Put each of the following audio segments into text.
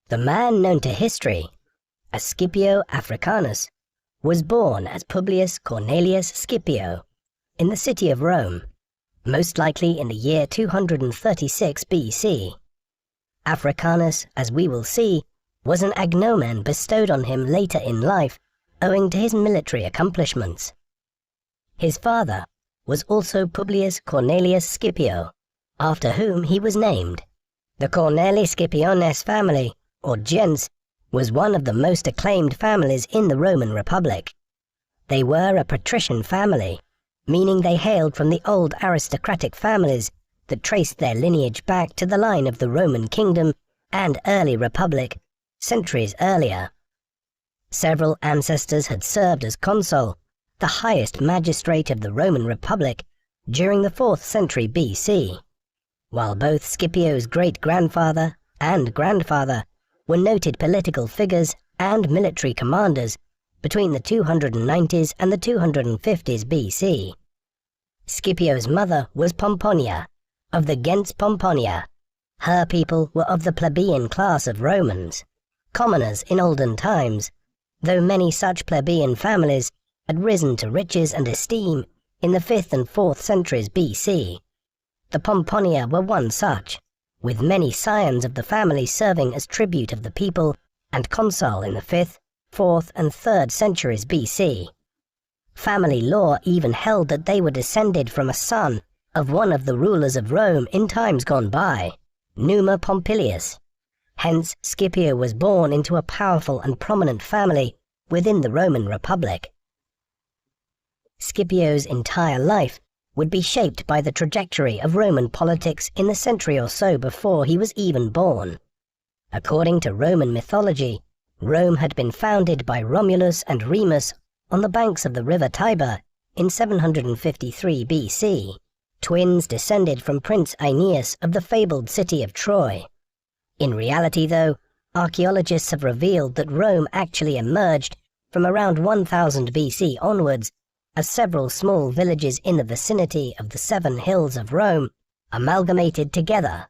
The man known to history as Scipio Africanus was born as Publius Cornelius Scipio in the city of Rome, most likely in the year 236 BC. Africanus, as we will see, was an agnomen bestowed on him later in life owing to his military accomplishments. His father was also Publius Cornelius Scipio, after whom he was named. The Corneli Scipiones family, or gens, was one of the most acclaimed families in the Roman Republic. They were a patrician family, meaning they hailed from the old aristocratic families that traced their lineage back to the line of the Roman kingdom and early republic centuries earlier. Several ancestors had served as consul, the highest magistrate of the Roman Republic, during the 4th century BC, while both Scipio's great-grandfather and grandfather were noted political figures and military commanders between the 290s and the 250s BC. Scipio's mother was Pomponia, of the gens Pomponia. Her people were of the plebeian class of Romans, commoners in olden times, though many such plebeian families had risen to riches and esteem in the 5th and 4th centuries BC. The Pomponia were one such, with many scions of the family serving as tribute of the people and consul in the 5th, 4th and 3rd centuries BC. Family law even held that they were descended from a son of one of the rulers of Rome in times gone by, Numa Pompilius. Hence, Scipio was born into a powerful and prominent family within the Roman Republic. Scipio's entire life would be shaped by the trajectory of Roman politics in the century or so before he was even born. According to Roman mythology, Rome had been founded by Romulus and Remus on the banks of the river Tiber in 753 BC. Twins descended from Prince Aeneas of the fabled city of Troy. In reality, though, archaeologists have revealed that Rome actually emerged from around 1000 BC onwards as several small villages in the vicinity of the 7 hills of Rome amalgamated together.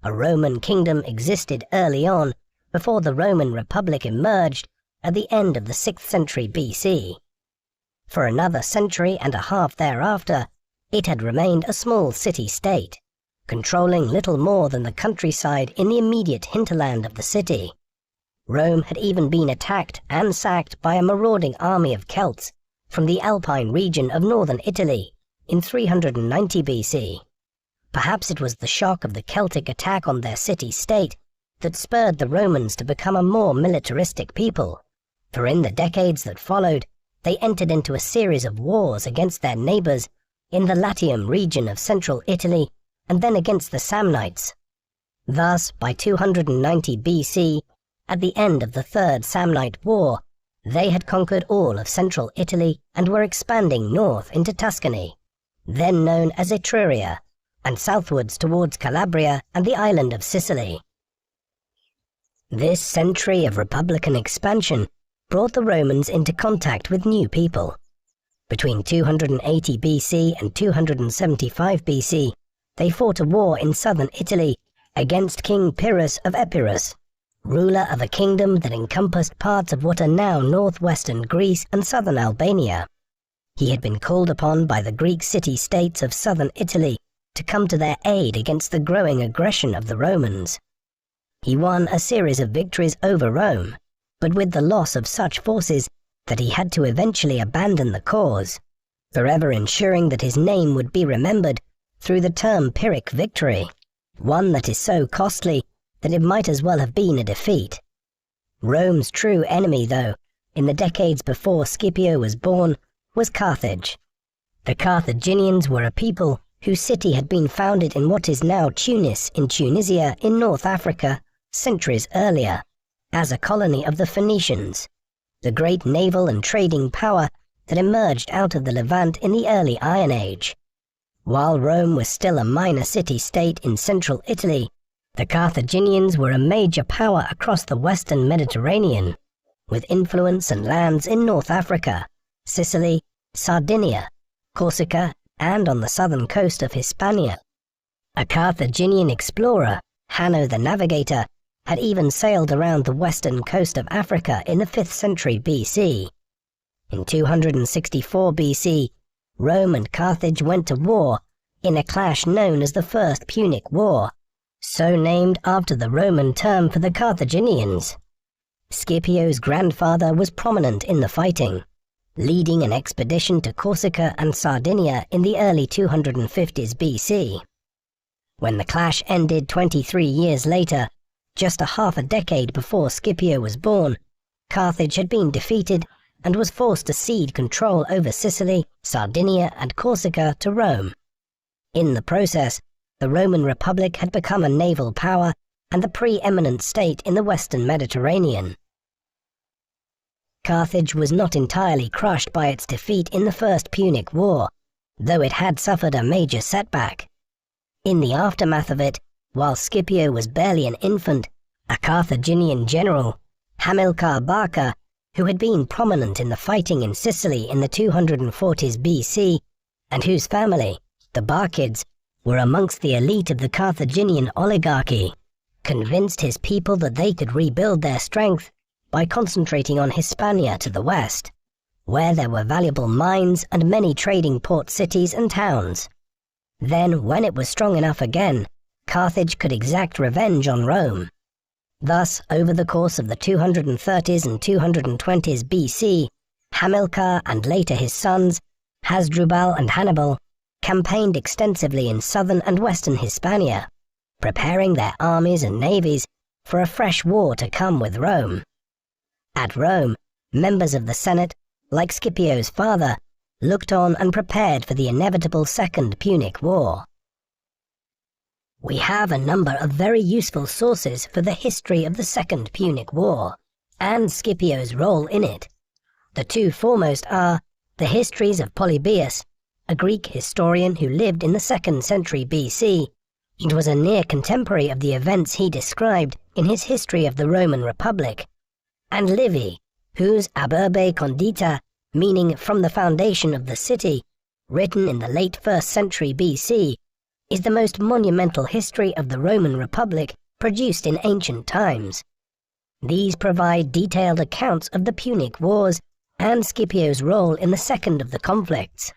A Roman kingdom existed early on before the Roman Republic emerged at the end of the 6th century BC. For another century and a half thereafter, it had remained a small city-state, controlling little more than the countryside in the immediate hinterland of the city. Rome had even been attacked and sacked by a marauding army of Celts from the Alpine region of northern Italy in 390 BC. Perhaps it was the shock of the Celtic attack on their city-state that spurred the Romans to become a more militaristic people, for in the decades that followed, they entered into a series of wars against their neighbors in the Latium region of central Italy and then against the Samnites. Thus, by 290 BC, at the end of the Third Samnite War, they had conquered all of central Italy and were expanding north into Tuscany, then known as Etruria, and southwards towards Calabria and the island of Sicily. This century of republican expansion brought the Romans into contact with new people. Between 280 BC and 275 BC, they fought a war in southern Italy against King Pyrrhus of Epirus, ruler of a kingdom that encompassed parts of what are now northwestern Greece and southern Albania. He had been called upon by the Greek city-states of southern Italy to come to their aid against the growing aggression of the Romans. He won a series of victories over Rome, but with the loss of such forces that he had to eventually abandon the cause, forever ensuring that his name would be remembered through the term Pyrrhic victory, one that is so costly that it might as well have been a defeat. Rome's true enemy, though, in the decades before Scipio was born, was Carthage. The Carthaginians were a people whose city had been founded in what is now Tunis in Tunisia in North Africa centuries earlier, as a colony of the Phoenicians, the great naval and trading power that emerged out of the Levant in the early Iron Age. While Rome was still a minor city-state in central Italy, the Carthaginians were a major power across the western Mediterranean, with influence and lands in North Africa, Sicily, Sardinia, Corsica, and on the southern coast of Hispania. A Carthaginian explorer, Hanno the Navigator, had even sailed around the western coast of Africa in the 5th century BC. In 264 BC, Rome and Carthage went to war in a clash known as the First Punic War, so named after the Roman term for the Carthaginians. Scipio's grandfather was prominent in the fighting, leading an expedition to Corsica and Sardinia in the early 250s BC. When the clash ended 23 years later, just half a decade before Scipio was born, Carthage had been defeated and was forced to cede control over Sicily, Sardinia, and Corsica to Rome. In the process, the Roman Republic had become a naval power and the preeminent state in the western Mediterranean. Carthage was not entirely crushed by its defeat in the First Punic War, though it had suffered a major setback. In the aftermath of it, while Scipio was barely an infant, a Carthaginian general, Hamilcar Barca, who had been prominent in the fighting in Sicily in the 240s BC, and whose family, the Barcids, were amongst the elite of the Carthaginian oligarchy, convinced his people that they could rebuild their strength by concentrating on Hispania to the west, where there were valuable mines and many trading port cities and towns. Then, when it was strong enough again, Carthage could exact revenge on Rome. Thus, over the course of the 230s and 220s BC, Hamilcar and later his sons, Hasdrubal and Hannibal, campaigned extensively in southern and western Hispania, preparing their armies and navies for a fresh war to come with Rome. At Rome, members of the Senate, like Scipio's father, looked on and prepared for the inevitable Second Punic War. We have a number of very useful sources for the history of the Second Punic War, and Scipio's role in it. The two foremost are the histories of Polybius, a Greek historian who lived in the 2nd century BC, and was a near contemporary of the events he described in his History of the Roman Republic, and Livy, whose Ab Urbe Condita, meaning from the foundation of the city, written in the late 1st century BC, is the most monumental history of the Roman Republic produced in ancient times. These provide detailed accounts of the Punic Wars and Scipio's role in the second of the conflicts.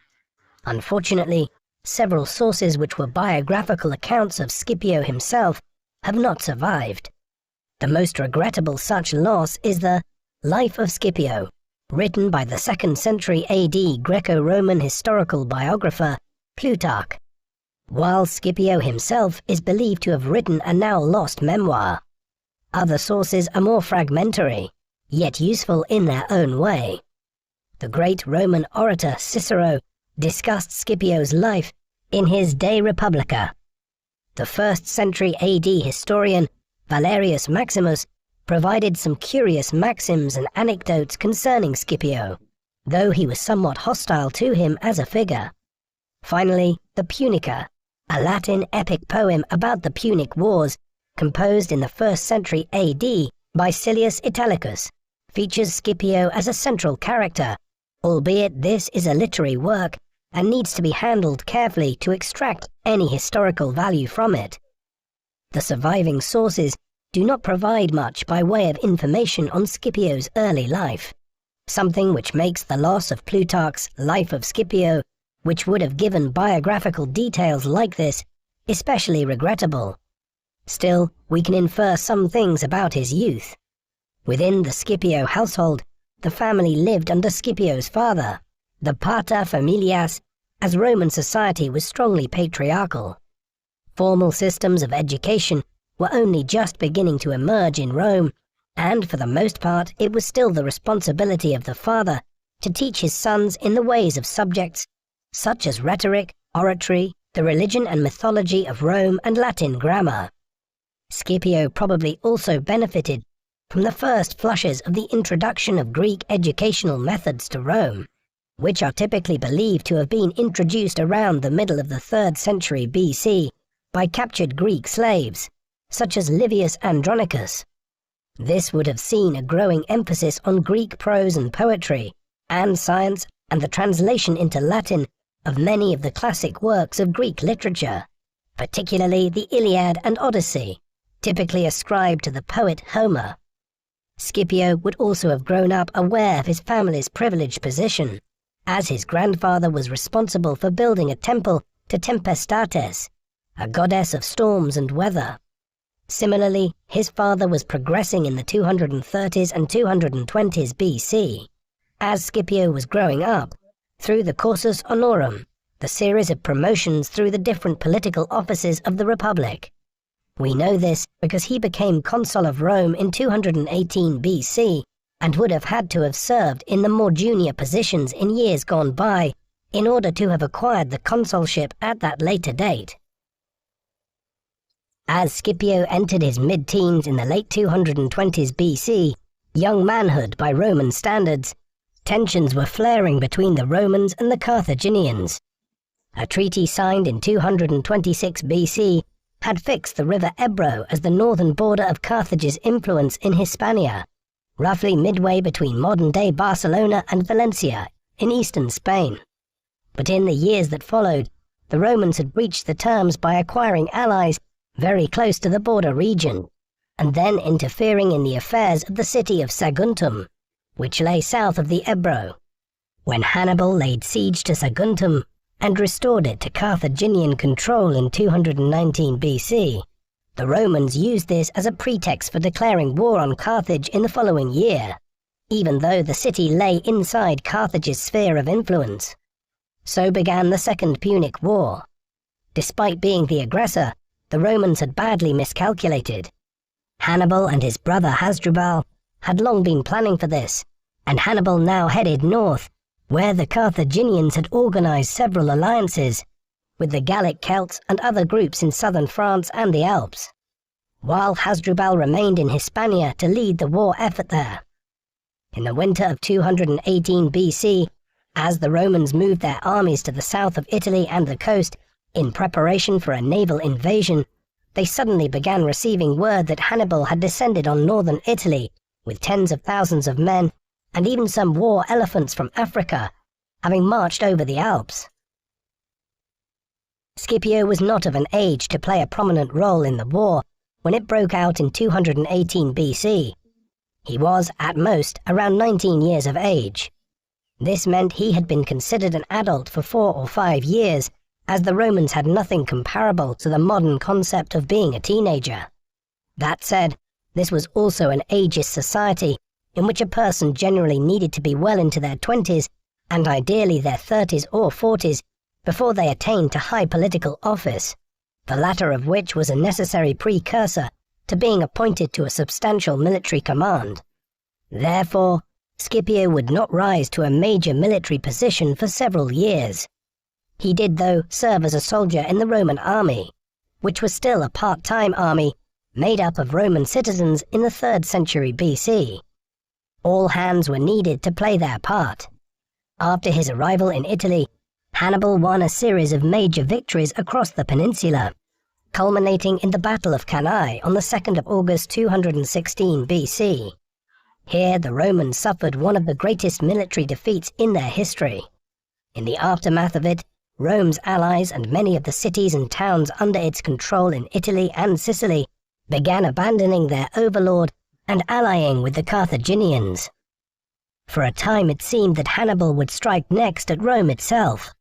Unfortunately, several sources which were biographical accounts of Scipio himself have not survived. The most regrettable such loss is the Life of Scipio, written by the 2nd century AD Greco-Roman historical biographer Plutarch, while Scipio himself is believed to have written a now lost memoir. Other sources are more fragmentary, yet useful in their own way. The great Roman orator Cicero discussed Scipio's life in his De Republica. The 1st century AD historian Valerius Maximus provided some curious maxims and anecdotes concerning Scipio, though he was somewhat hostile to him as a figure. Finally, the Punica, a Latin epic poem about the Punic Wars, composed in the 1st century AD by Silius Italicus, features Scipio as a central character, albeit this is a literary work and needs to be handled carefully to extract any historical value from it. The surviving sources do not provide much by way of information on Scipio's early life, something which makes the loss of Plutarch's Life of Scipio, which would have given biographical details like this, especially regrettable. Still, we can infer some things about his youth. Within the Scipio household, the family lived under Scipio's father, the pater familias, as Roman society was strongly patriarchal. Formal systems of education were only just beginning to emerge in Rome, and for the most part it was still the responsibility of the father to teach his sons in the ways of subjects such as rhetoric, oratory, the religion and mythology of Rome, and Latin grammar. Scipio probably also benefited from the first flushes of the introduction of Greek educational methods to Rome, which are typically believed to have been introduced around the middle of the 3rd century BC by captured Greek slaves, such as Livius Andronicus. This would have seen a growing emphasis on Greek prose and poetry, and science, and the translation into Latin of many of the classic works of Greek literature, particularly the Iliad and Odyssey, typically ascribed to the poet Homer. Scipio would also have grown up aware of his family's privileged position, as his grandfather was responsible for building a temple to Tempestates, a goddess of storms and weather. Similarly, his father was progressing in the 230s and 220s BC. As Scipio was growing up, through the cursus honorum, the series of promotions through the different political offices of the Republic. We know this because he became consul of Rome in 218 BC and would have had to have served in the more junior positions in years gone by in order to have acquired the consulship at that later date. As Scipio entered his mid-teens in the late 220s BC, young manhood by Roman standards, tensions were flaring between the Romans and the Carthaginians. A treaty signed in 226 BC had fixed the river Ebro as the northern border of Carthage's influence in Hispania, roughly midway between modern-day Barcelona and Valencia in eastern Spain. But in the years that followed, the Romans had breached the terms by acquiring allies very close to the border region, and then interfering in the affairs of the city of Saguntum, which lay south of the Ebro. When Hannibal laid siege to Saguntum and restored it to Carthaginian control in 219 BC, the Romans used this as a pretext for declaring war on Carthage in the following year, even though the city lay inside Carthage's sphere of influence. So began the Second Punic War. Despite being the aggressor, the Romans had badly miscalculated. Hannibal and his brother Hasdrubal had long been planning for this, and Hannibal now headed north, where the Carthaginians had organized several alliances with the Gallic Celts and other groups in southern France and the Alps, while Hasdrubal remained in Hispania to lead the war effort there. In the winter of 218 BC, as the Romans moved their armies to the south of Italy and the coast in preparation for a naval invasion, they suddenly began receiving word that Hannibal had descended on northern Italy with tens of thousands of men and even some war elephants from Africa, having marched over the Alps. Scipio was not of an age to play a prominent role in the war when it broke out in 218 BC. He was, at most, around 19 years of age. This meant he had been considered an adult for 4 or 5 years, as the Romans had nothing comparable to the modern concept of being a teenager. That said, this was also an ageist society in which a person generally needed to be well into their 20s and ideally their 30s or 40s before they attained to high political office, the latter of which was a necessary precursor to being appointed to a substantial military command. Therefore, Scipio would not rise to a major military position for several years. He did, though, serve as a soldier in the Roman army, which was still a part-time army made up of Roman citizens in the 3rd century BC. All hands were needed to play their part. After his arrival in Italy, Hannibal won a series of major victories across the peninsula, culminating in the Battle of Cannae on the 2nd of August 216 BC. Here the Romans suffered one of the greatest military defeats in their history. In the aftermath of it, Rome's allies and many of the cities and towns under its control in Italy and Sicily began abandoning their overlord and allying with the Carthaginians. For a time it seemed that Hannibal would strike next at Rome itself,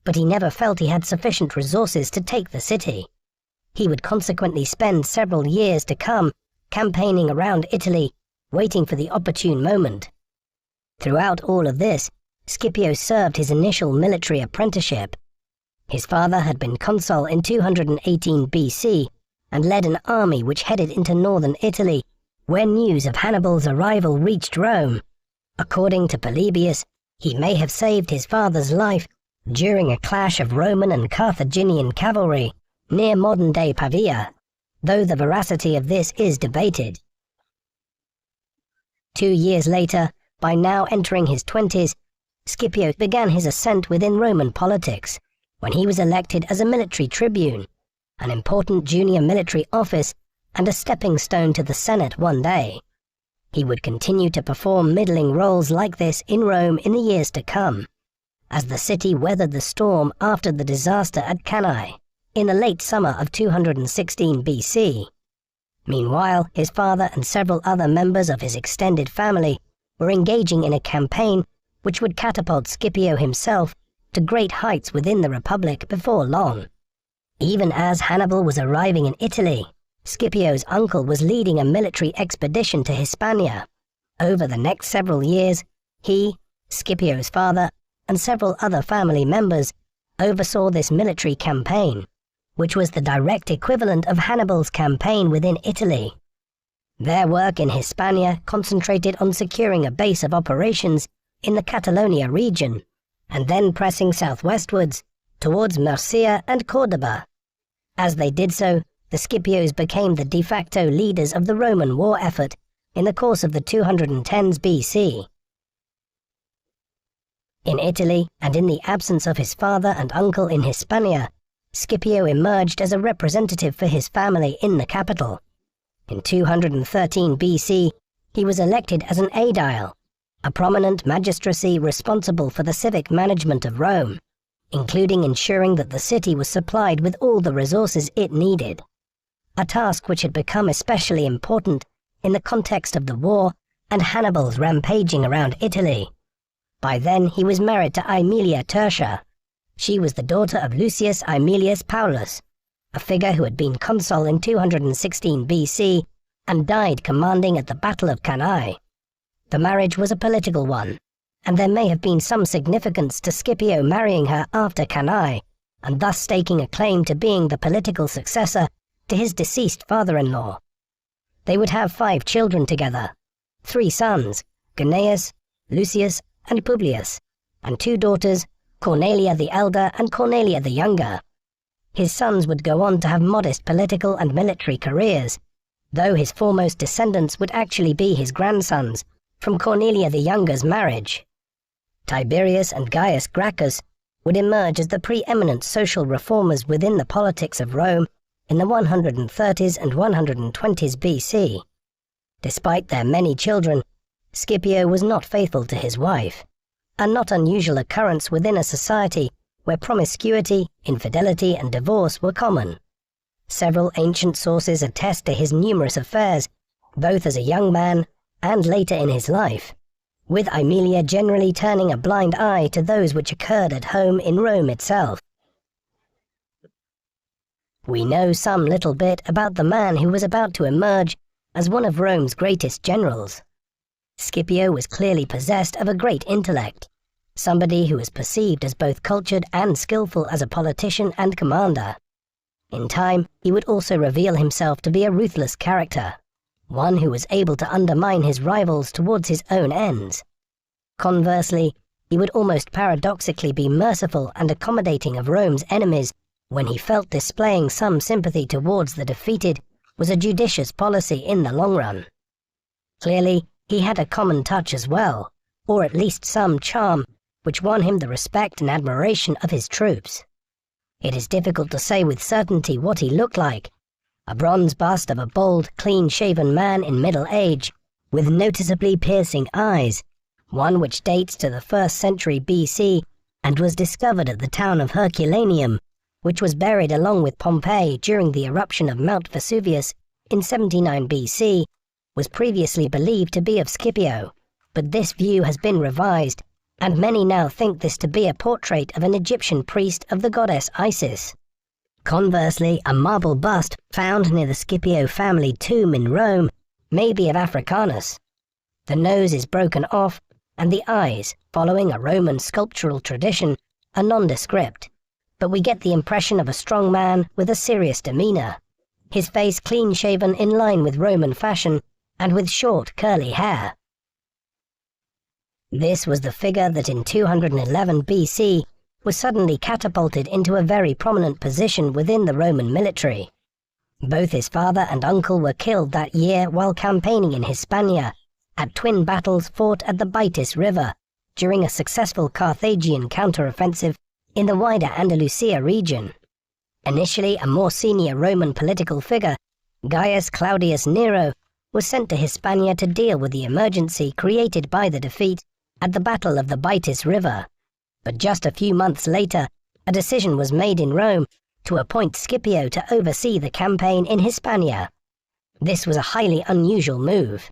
but he never felt he had sufficient resources to take the city. He would consequently spend several years to come campaigning around Italy, waiting for the opportune moment. Throughout all of this, Scipio served his initial military apprenticeship. His father had been consul in 218 BC and led an army which headed into northern Italy when news of Hannibal's arrival reached Rome. According to Polybius, he may have saved his father's life during a clash of Roman and Carthaginian cavalry near modern-day Pavia, though the veracity of this is debated. 2 years later, by now entering his 20s, Scipio began his ascent within Roman politics when he was elected as a military tribune, an important junior military office and a stepping stone to the Senate one day. He would continue to perform middling roles like this in Rome in the years to come, as the city weathered the storm after the disaster at Cannae in the late summer of 216 BC. Meanwhile, his father and several other members of his extended family were engaging in a campaign which would catapult Scipio himself to great heights within the Republic before long. Even as Hannibal was arriving in Italy, Scipio's uncle was leading a military expedition to Hispania. Over the next several years, he, Scipio's father, and several other family members oversaw this military campaign, which was the direct equivalent of Hannibal's campaign within Italy. Their work in Hispania concentrated on securing a base of operations in the Catalonia region, and then pressing southwestwards towards Murcia and Cordoba. As they did so, the Scipios became the de facto leaders of the Roman war effort in the course of the 210s BC. In Italy, and in the absence of his father and uncle in Hispania, Scipio emerged as a representative for his family in the capital. In 213 BC, he was elected as an aedile, a prominent magistracy responsible for the civic management of Rome, including ensuring that the city was supplied with all the resources it needed, a task which had become especially important in the context of the war and Hannibal's rampaging around Italy. By then he was married to Aemilia Tertia. She was the daughter of Lucius Aemilius Paulus, a figure who had been consul in 216 BC and died commanding at the Battle of Cannae. The marriage was a political one, and there may have been some significance to Scipio marrying her after Cannae, and thus staking a claim to being the political successor to his deceased father-in-law. They would have 5 children together, 3 sons, Gnaeus, Lucius, and Publius, and 2 daughters, Cornelia the elder and Cornelia the younger. His sons would go on to have modest political and military careers, though his foremost descendants would actually be his grandsons from Cornelia the younger's marriage. Tiberius and Gaius Gracchus would emerge as the preeminent social reformers within the politics of Rome in the 130s and 120s BC. Despite their many children, Scipio was not faithful to his wife, a not unusual occurrence within a society where promiscuity, infidelity, and divorce were common. Several ancient sources attest to his numerous affairs, both as a young man and later in his life, with Aemilia generally turning a blind eye to those which occurred at home in Rome itself. We know some little bit about the man who was about to emerge as one of Rome's greatest generals. Scipio was clearly possessed of a great intellect, somebody who was perceived as both cultured and skillful as a politician and commander. In time, he would also reveal himself to be a ruthless character, one who was able to undermine his rivals towards his own ends. Conversely, he would almost paradoxically be merciful and accommodating of Rome's enemies when he felt displaying some sympathy towards the defeated was a judicious policy in the long run. Clearly, he had a common touch as well, or at least some charm, which won him the respect and admiration of his troops. It is difficult to say with certainty what he looked like. A bronze bust of a bold, clean-shaven man in middle age, with noticeably piercing eyes, one which dates to the 1st century BC and was discovered at the town of Herculaneum, which was buried along with Pompeii during the eruption of Mount Vesuvius in 79 BC, was previously believed to be of Scipio, but this view has been revised, and many now think this to be a portrait of an Egyptian priest of the goddess Isis. Conversely, a marble bust found near the Scipio family tomb in Rome may be of Africanus. The nose is broken off, and the eyes, following a Roman sculptural tradition, are nondescript, but we get the impression of a strong man with a serious demeanor, his face clean-shaven in line with Roman fashion, and with short curly hair. This was the figure that in 211 BC was suddenly catapulted into a very prominent position within the Roman military. Both his father and uncle were killed that year while campaigning in Hispania, at twin battles fought at the Baitis River during a successful Carthaginian counteroffensive in the wider Andalusia region. Initially a more senior Roman political figure, Gaius Claudius Nero, was sent to Hispania to deal with the emergency created by the defeat at the Battle of the Baitis River. But just a few months later, a decision was made in Rome to appoint Scipio to oversee the campaign in Hispania. This was a highly unusual move.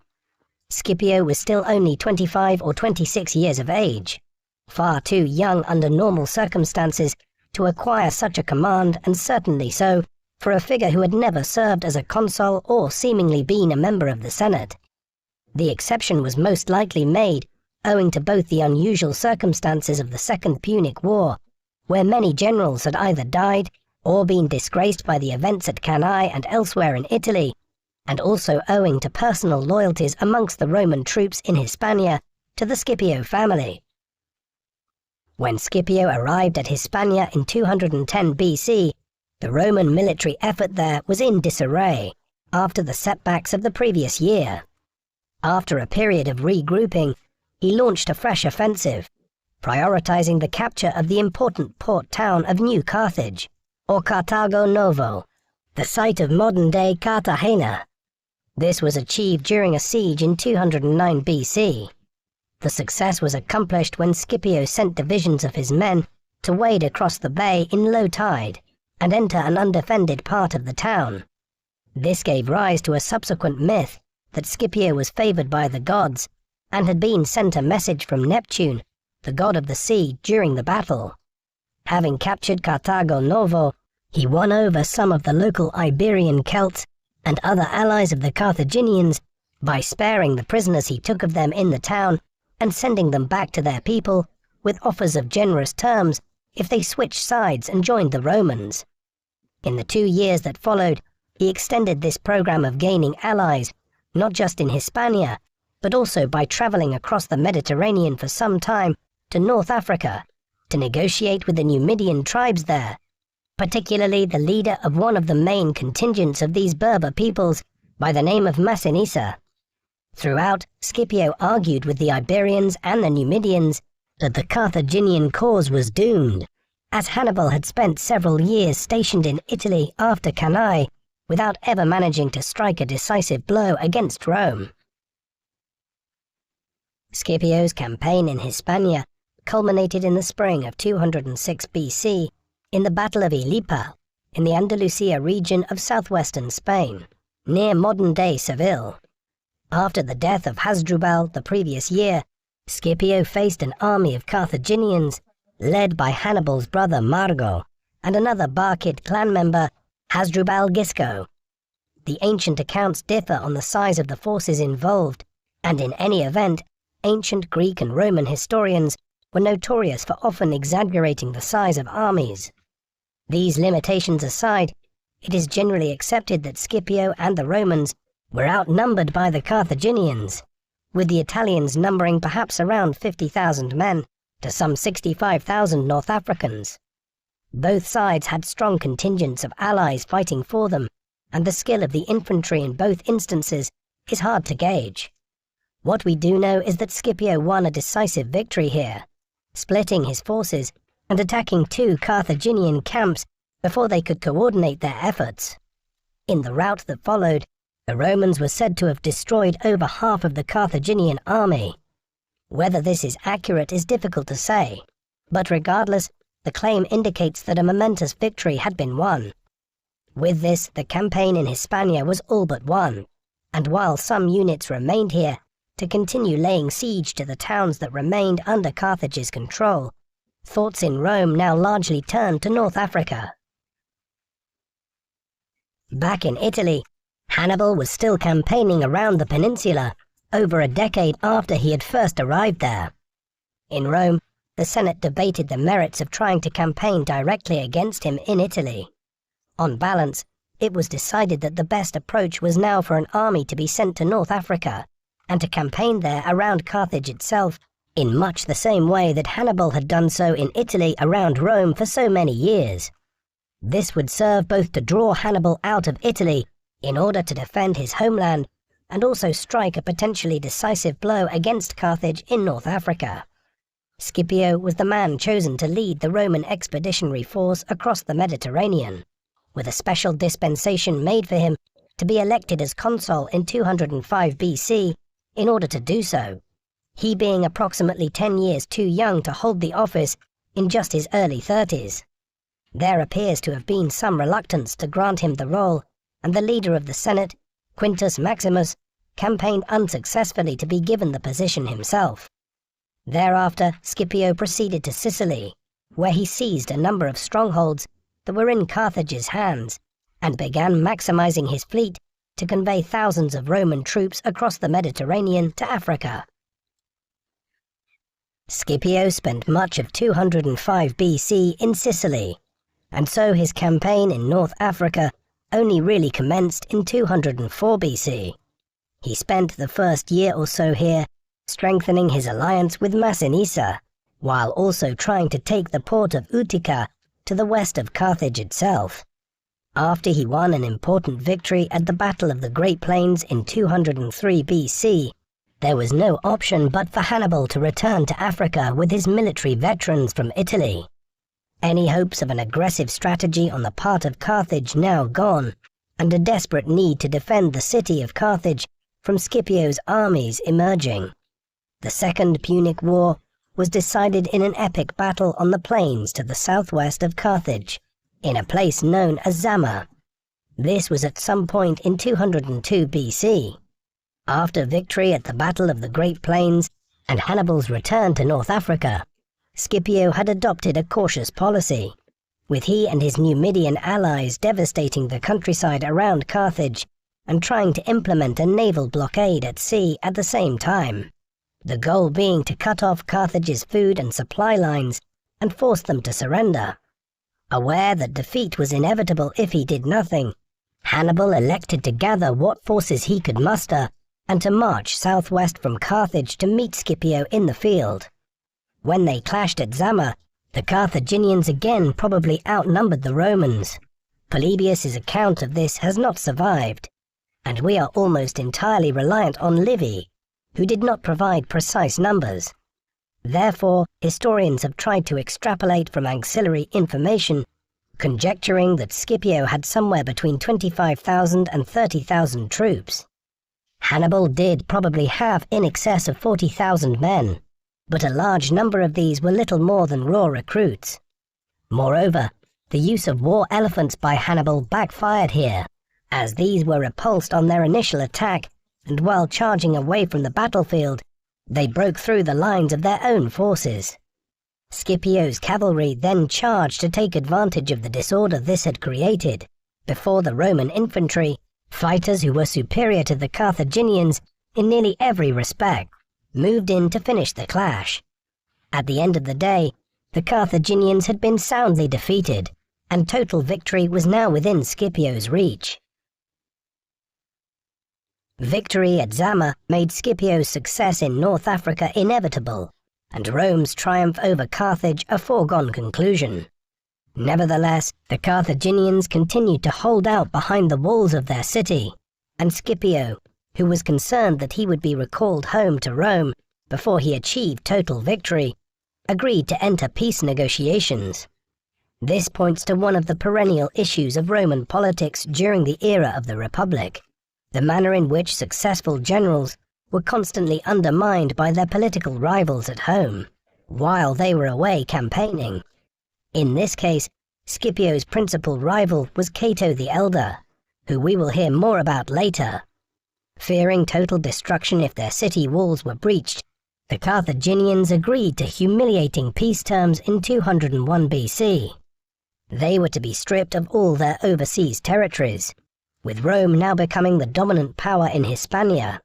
Scipio was still only 25 or 26 years of age, far too young under normal circumstances to acquire such a command, and certainly so for a figure who had never served as a consul or seemingly been a member of the Senate. The exception was most likely made owing to both the unusual circumstances of the Second Punic War, where many generals had either died or been disgraced by the events at Cannae and elsewhere in Italy, and also owing to personal loyalties amongst the Roman troops in Hispania to the Scipio family. When Scipio arrived at Hispania in 210 BC, the Roman military effort there was in disarray after the setbacks of the previous year. After a period of regrouping, he launched a fresh offensive, prioritizing the capture of the important port town of New Carthage, or Carthago Novo, the site of modern-day Cartagena. This was achieved during a siege in 209 BC. The success was accomplished when Scipio sent divisions of his men to wade across the bay in low tide and enter an undefended part of the town. This gave rise to a subsequent myth that Scipio was favored by the gods and had been sent a message from Neptune, the god of the sea, during the battle. Having captured Carthago Novo, he won over some of the local Iberian Celts and other allies of the Carthaginians by sparing the prisoners he took of them in the town and sending them back to their people with offers of generous terms if they switched sides and joined the Romans. In the 2 years that followed, he extended this program of gaining allies, not just in Hispania, but also by traveling across the Mediterranean for some time to North Africa to negotiate with the Numidian tribes there, particularly the leader of one of the main contingents of these Berber peoples by the name of Massinissa. Throughout, Scipio argued with the Iberians and the Numidians that the Carthaginian cause was doomed, as Hannibal had spent several years stationed in Italy after Cannae without ever managing to strike a decisive blow against Rome. Scipio's campaign in Hispania culminated in the spring of 206 BC in the Battle of Ilipa in the Andalusia region of southwestern Spain, near modern-day Seville. After the death of Hasdrubal the previous year, Scipio faced an army of Carthaginians led by Hannibal's brother Margo and another Barcid clan member, Hasdrubal Gisco. The ancient accounts differ on the size of the forces involved, and in any event, ancient Greek and Roman historians were notorious for often exaggerating the size of armies. These limitations aside, it is generally accepted that Scipio and the Romans were outnumbered by the Carthaginians, with the Italians numbering perhaps around 50,000 men to some 65,000 North Africans. Both sides had strong contingents of allies fighting for them, and the skill of the infantry in both instances is hard to gauge. What we do know is that Scipio won a decisive victory here, splitting his forces and attacking 2 Carthaginian camps before they could coordinate their efforts. In the rout that followed, the Romans were said to have destroyed over half of the Carthaginian army. Whether this is accurate is difficult to say, but regardless, the claim indicates that a momentous victory had been won. With this, the campaign in Hispania was all but won, and while some units remained here to continue laying siege to the towns that remained under Carthage's control, thoughts in Rome now largely turned to North Africa. Back in Italy, Hannibal was still campaigning around the peninsula over a decade after he had first arrived there. In Rome, the Senate debated the merits of trying to campaign directly against him in Italy. On balance, it was decided that the best approach was now for an army to be sent to North Africa and to campaign there around Carthage itself in much the same way that Hannibal had done so in Italy around Rome for so many years. This would serve both to draw Hannibal out of Italy in order to defend his homeland and also strike a potentially decisive blow against Carthage in North Africa. Scipio was the man chosen to lead the Roman expeditionary force across the Mediterranean, with a special dispensation made for him to be elected as consul in 205 BC in order to do so, he being approximately 10 years too young to hold the office in just his early 30s. There appears to have been some reluctance to grant him the role, and the leader of the Senate, Quintus Maximus, campaigned unsuccessfully to be given the position himself. Thereafter, Scipio proceeded to Sicily, where he seized a number of strongholds that were in Carthage's hands and began maximizing his fleet to convey thousands of Roman troops across the Mediterranean to Africa. Scipio spent much of 205 BC in Sicily, and so his campaign in North Africa only really commenced in 204 BC. He spent the first year or so here strengthening his alliance with Massinissa, while also trying to take the port of Utica to the west of Carthage itself. After he won an important victory at the Battle of the Great Plains in 203 BC, there was no option but for Hannibal to return to Africa with his military veterans from Italy. Any hopes of an aggressive strategy on the part of Carthage now gone, and a desperate need to defend the city of Carthage from Scipio's armies emerging. The Second Punic War was decided in an epic battle on the plains to the southwest of Carthage, in a place known as Zama. This was at some point in 202 BC. After victory at the Battle of the Great Plains and Hannibal's return to North Africa, Scipio had adopted a cautious policy, with he and his Numidian allies devastating the countryside around Carthage and trying to implement a naval blockade at sea at the same time, the goal being to cut off Carthage's food and supply lines and force them to surrender. Aware that defeat was inevitable if he did nothing, Hannibal elected to gather what forces he could muster and to march southwest from Carthage to meet Scipio in the field. When they clashed at Zama, the Carthaginians again probably outnumbered the Romans. Polybius's account of this has not survived, and we are almost entirely reliant on Livy, who did not provide precise numbers. Therefore, historians have tried to extrapolate from auxiliary information, conjecturing that Scipio had somewhere between 25,000 and 30,000 troops. Hannibal did probably have in excess of 40,000 men, but a large number of these were little more than raw recruits. Moreover, the use of war elephants by Hannibal backfired here, as these were repulsed on their initial attack, and while charging away from the battlefield, they broke through the lines of their own forces. Scipio's cavalry then charged to take advantage of the disorder this had created, before the Roman infantry, fighters who were superior to the Carthaginians in nearly every respect, moved in to finish the clash. At the end of the day, the Carthaginians had been soundly defeated, and total victory was now within Scipio's reach. Victory at Zama made Scipio's success in North Africa inevitable, and Rome's triumph over Carthage a foregone conclusion. Nevertheless, the Carthaginians continued to hold out behind the walls of their city, and Scipio, who was concerned that he would be recalled home to Rome before he achieved total victory, agreed to enter peace negotiations. This points to one of the perennial issues of Roman politics during the era of the Republic, the manner in which successful generals were constantly undermined by their political rivals at home, while they were away campaigning. In this case, Scipio's principal rival was Cato the Elder, who we will hear more about later. Fearing total destruction if their city walls were breached, the Carthaginians agreed to humiliating peace terms in 201 BC. They were to be stripped of all their overseas territories, with Rome now becoming the dominant power in Hispania.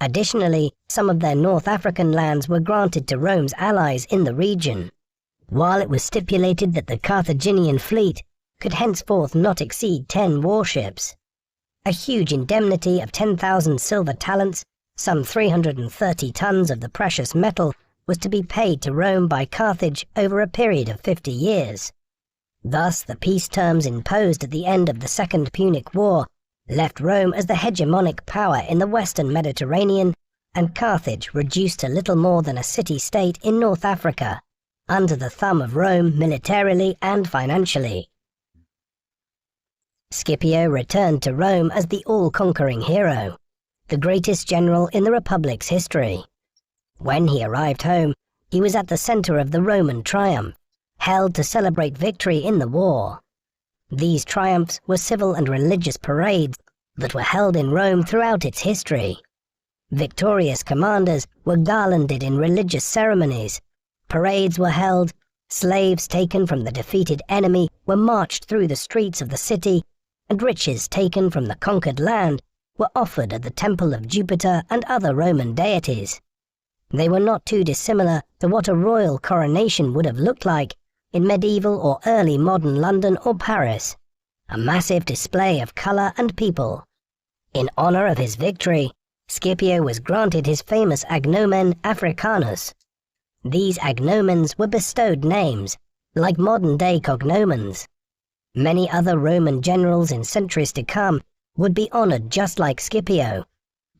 Additionally, some of their North African lands were granted to Rome's allies in the region, while it was stipulated that the Carthaginian fleet could henceforth not exceed 10 warships. A huge indemnity of 10,000 silver talents, some 330 tons of the precious metal, was to be paid to Rome by Carthage over a period of 50 years. Thus, the peace terms imposed at the end of the Second Punic War left Rome as the hegemonic power in the western Mediterranean, and Carthage reduced to little more than a city-state in North Africa, under the thumb of Rome militarily and financially. Scipio returned to Rome as the all-conquering hero, the greatest general in the Republic's history. When he arrived home, he was at the center of the Roman triumph, held to celebrate victory in the war. These triumphs were civil and religious parades that were held in Rome throughout its history. Victorious commanders were garlanded in religious ceremonies, parades were held, slaves taken from the defeated enemy were marched through the streets of the city, and riches taken from the conquered land were offered at the temple of Jupiter and other Roman deities. They were not too dissimilar to what a royal coronation would have looked like in medieval or early modern London or Paris, a massive display of colour and people. In honour of his victory, Scipio was granted his famous agnomen Africanus. These agnomens were bestowed names, like modern-day cognomens. Many other Roman generals in centuries to come would be honoured just like Scipio,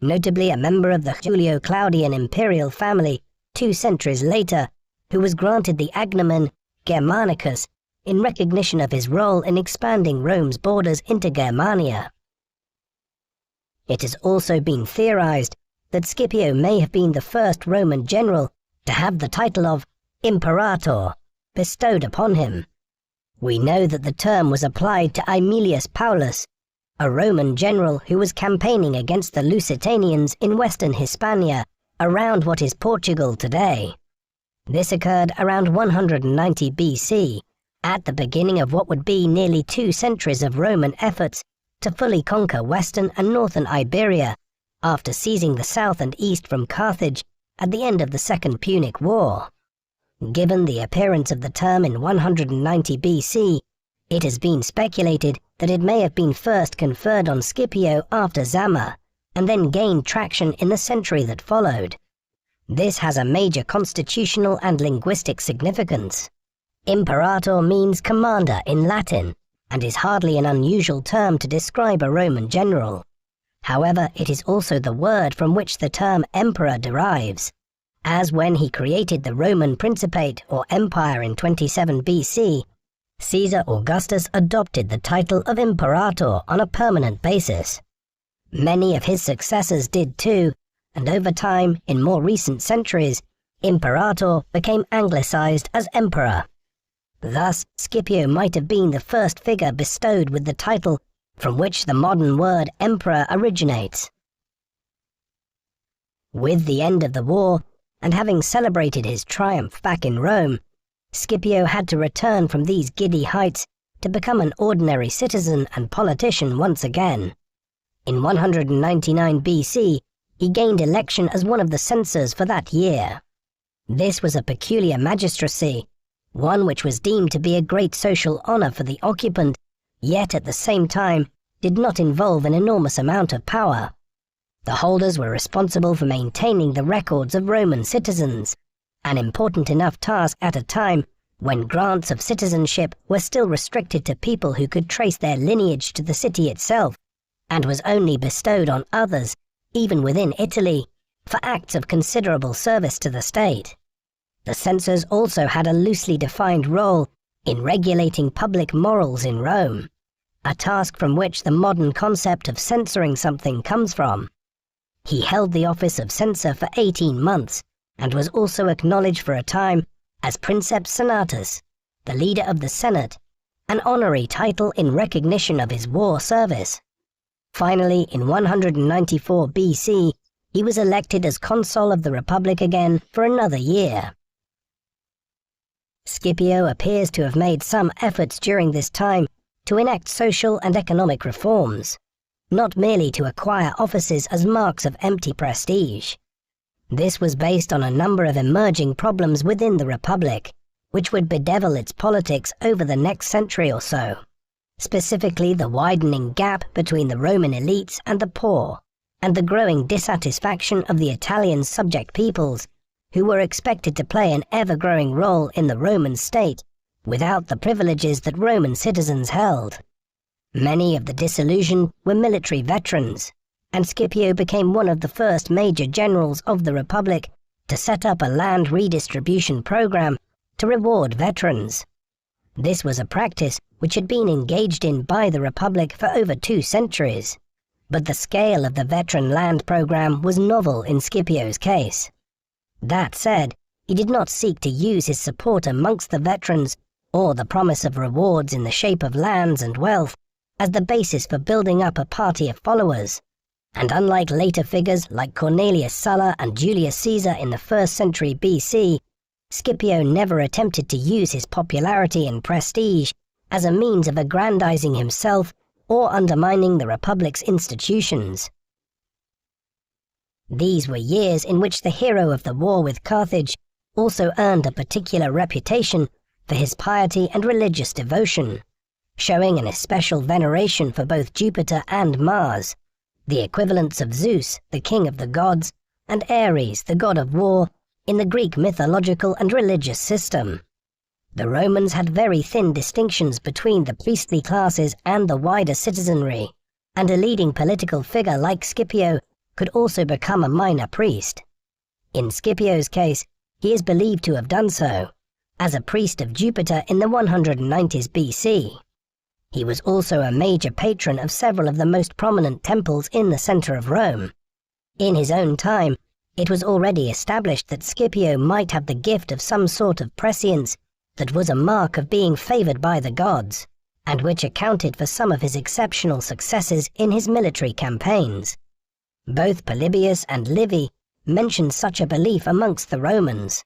notably a member of the Julio-Claudian imperial family 2 centuries later, who was granted the agnomen Germanicus in recognition of his role in expanding Rome's borders into Germania. It has also been theorized that Scipio may have been the first Roman general to have the title of Imperator bestowed upon him. We know that the term was applied to Aemilius Paulus, a Roman general who was campaigning against the Lusitanians in western Hispania, around what is Portugal today. This occurred around 190 BC, at the beginning of what would be nearly 2 centuries of Roman efforts to fully conquer western and northern Iberia, after seizing the south and east from Carthage at the end of the Second Punic War. Given the appearance of the term in 190 BC, it has been speculated that it may have been first conferred on Scipio after Zama, and then gained traction in the century that followed. This has a major constitutional and linguistic significance. Imperator means commander in Latin, and is hardly an unusual term to describe a Roman general. However, it is also the word from which the term emperor derives, as when he created the Roman Principate or Empire in 27 BC, Caesar Augustus adopted the title of Imperator on a permanent basis. Many of his successors did too, and over time, in more recent centuries, Imperator became anglicized as Emperor. Thus, Scipio might have been the first figure bestowed with the title from which the modern word emperor originates. With the end of the war, and having celebrated his triumph back in Rome, Scipio had to return from these giddy heights to become an ordinary citizen and politician once again. In 199 BC, he gained election as one of the censors for that year. This was a peculiar magistracy, one which was deemed to be a great social honor for the occupant, yet at the same time did not involve an enormous amount of power. The holders were responsible for maintaining the records of Roman citizens, an important enough task at a time when grants of citizenship were still restricted to people who could trace their lineage to the city itself, and was only bestowed on others, even within Italy, for acts of considerable service to the state. The censors also had a loosely defined role in regulating public morals in Rome, a task from which the modern concept of censoring something comes from. He held the office of censor for 18 months, and was also acknowledged for a time as Princeps Senatus, the leader of the Senate, an honorary title in recognition of his war service. Finally, in 194 BC, he was elected as consul of the Republic again for another year. Scipio appears to have made some efforts during this time to enact social and economic reforms, not merely to acquire offices as marks of empty prestige. This was based on a number of emerging problems within the Republic, which would bedevil its politics over the next century or so. Specifically, the widening gap between the Roman elites and the poor, and the growing dissatisfaction of the Italian subject peoples, who were expected to play an ever-growing role in the Roman state without the privileges that Roman citizens held. Many of the disillusioned were military veterans, and Scipio became one of the first major generals of the Republic to set up a land redistribution program to reward veterans. This was a practice which had been engaged in by the Republic for over 2 centuries, but the scale of the veteran land program was novel in Scipio's case. That said, he did not seek to use his support amongst the veterans or the promise of rewards in the shape of lands and wealth as the basis for building up a party of followers, and unlike later figures like Cornelius Sulla and Julius Caesar in the 1st century BC, Scipio never attempted to use his popularity and prestige as a means of aggrandizing himself or undermining the Republic's institutions. These were years in which the hero of the war with Carthage also earned a particular reputation for his piety and religious devotion, showing an especial veneration for both Jupiter and Mars, the equivalents of Zeus, the king of the gods, and Ares, the god of war, in the Greek mythological and religious system. The Romans had very thin distinctions between the priestly classes and the wider citizenry, and a leading political figure like Scipio could also become a minor priest. In Scipio's case, he is believed to have done so, as a priest of Jupiter in the 190s BC. He was also a major patron of several of the most prominent temples in the center of Rome. In his own time, it was already established that Scipio might have the gift of some sort of prescience that was a mark of being favored by the gods, and which accounted for some of his exceptional successes in his military campaigns. Both Polybius and Livy mentioned such a belief amongst the Romans,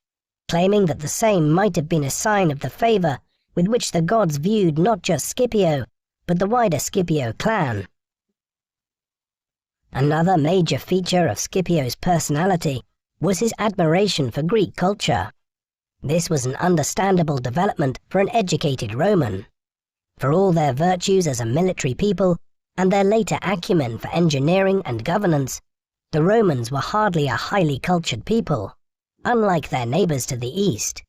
claiming that the same might have been a sign of the favor with which the gods viewed not just Scipio, but the wider Scipio clan. Another major feature of Scipio's personality was his admiration for Greek culture. This was an understandable development for an educated Roman. For all their virtues as a military people and their later acumen for engineering and governance, the Romans were hardly a highly cultured people, unlike their neighbors to the east.